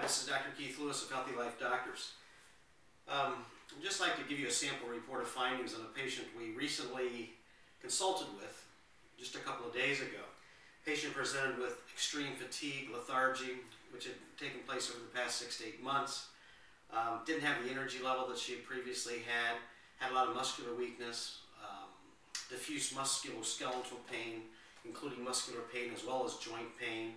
This is Dr. Keith Lewis of Healthy Life Doctors. I'd just like to give you a sample report of findings on a patient we recently consulted with just a couple of days ago. The patient presented with extreme fatigue, lethargy, which had taken place over the past 6 to 8 months. Didn't have the energy level that she had previously had a lot of muscular weakness, diffuse musculoskeletal pain, including muscular pain as well as joint pain.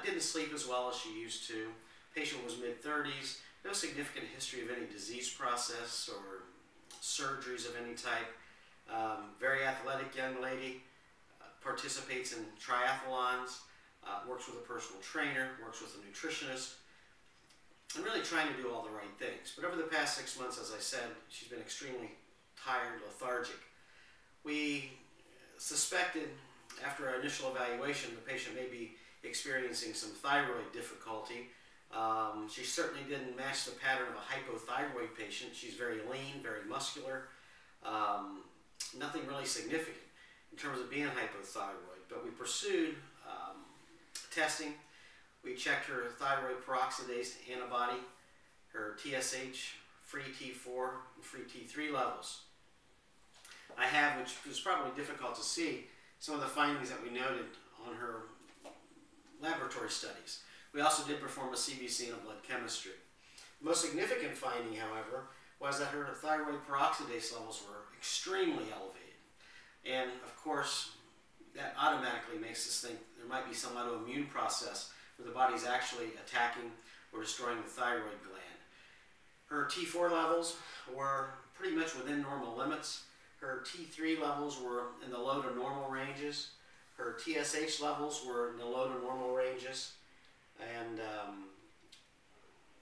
Didn't sleep as well as she used to. Patient was mid-30s, no significant history of any disease process or surgeries of any type. Very athletic young lady, participates in triathlons, works with a personal trainer, works with a nutritionist, and really trying to do all the right things. But over the past 6 months, as I said, she's been extremely tired, lethargic. We suspected, after our initial evaluation, the patient may be experiencing some thyroid difficulty. She certainly didn't match the pattern of a hypothyroid patient. She's very lean, very muscular, nothing really significant in terms of being hypothyroid. But we pursued testing. We checked her thyroid peroxidase antibody, her TSH, free T4, and free T3 levels. I have, which was probably difficult to see, some of the findings that we noted on her laboratory studies. We also did perform a CBC and a blood chemistry. The most significant finding, however, was that her thyroid peroxidase levels were extremely elevated. And of course, that automatically makes us think there might be some autoimmune process where the body's actually attacking or destroying the thyroid gland. Her T4 levels were pretty much within normal limits. Her T3 levels were in the low to normal ranges. Her TSH levels were in the low to normal ranges. And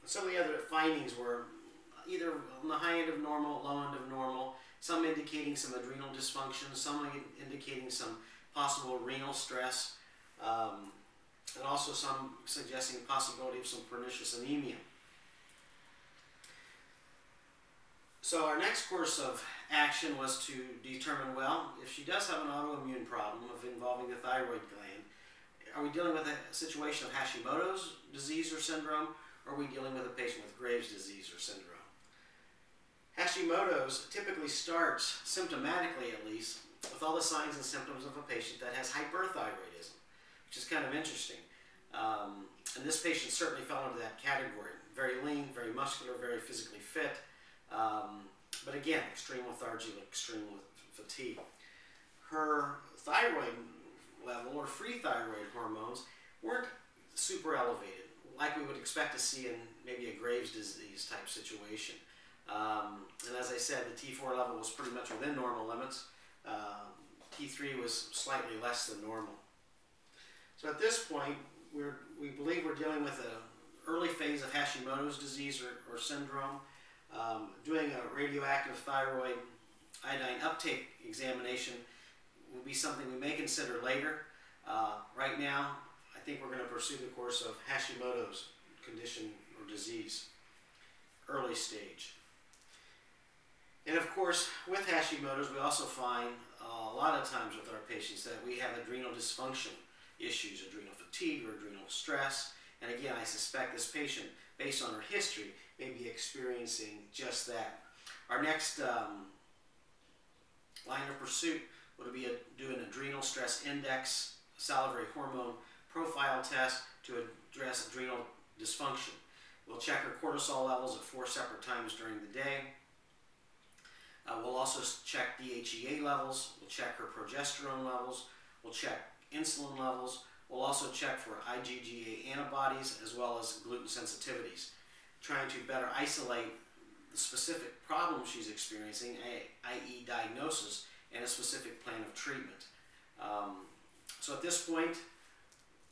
some of the other findings were either on the high end of normal, low end of normal, some indicating some adrenal dysfunction, some indicating some possible renal stress, and also some suggesting the possibility of some pernicious anemia. So our next course of action was to determine, well, if she does have an autoimmune problem involving the thyroid gland, are we dealing with a situation of Hashimoto's disease or syndrome, or are we dealing with a patient with Graves' disease or syndrome? Hashimoto's typically starts, symptomatically at least, with all the signs and symptoms of a patient that has hyperthyroidism, which is kind of interesting. And this patient certainly fell into that category. Very lean, very muscular, very physically fit, but again, extreme lethargy, extreme fatigue. Her thyroid level or free thyroid hormones weren't super elevated, like we would expect to see in maybe a Graves' disease type situation. And as I said, the T4 level was pretty much within normal limits. T3 was slightly less than normal. So at this point, we believe we're dealing with an early phase of Hashimoto's disease or syndrome. Doing a radioactive thyroid iodine uptake examination will be something we may consider later. Right now, I think we're going to pursue the course of Hashimoto's condition or disease, early stage. And of course, with Hashimoto's, we also find a lot of times with our patients that we have adrenal dysfunction issues, adrenal fatigue or adrenal stress. And again, I suspect this patient, based on her history, may be experiencing just that. Our next line of pursuit would be do an adrenal stress index salivary hormone profile test to address adrenal dysfunction. We'll check her cortisol levels at 4 separate times during the day. We'll also check DHEA levels. We'll check her progesterone levels. We'll check insulin levels. We'll also check for IgG antibodies as well as gluten sensitivities, trying to better isolate the specific problem she's experiencing, i.e. diagnosis, and a specific plan of treatment. So at this point,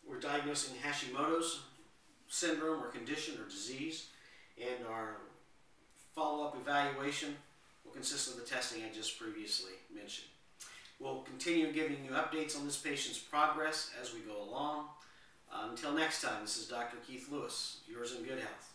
we're diagnosing Hashimoto's syndrome or condition or disease, and our follow-up evaluation will consist of the testing I just previously mentioned. We'll continue giving you updates on this patient's progress as we go along. Until next time, this is Dr. Keith Lewis, yours in good health.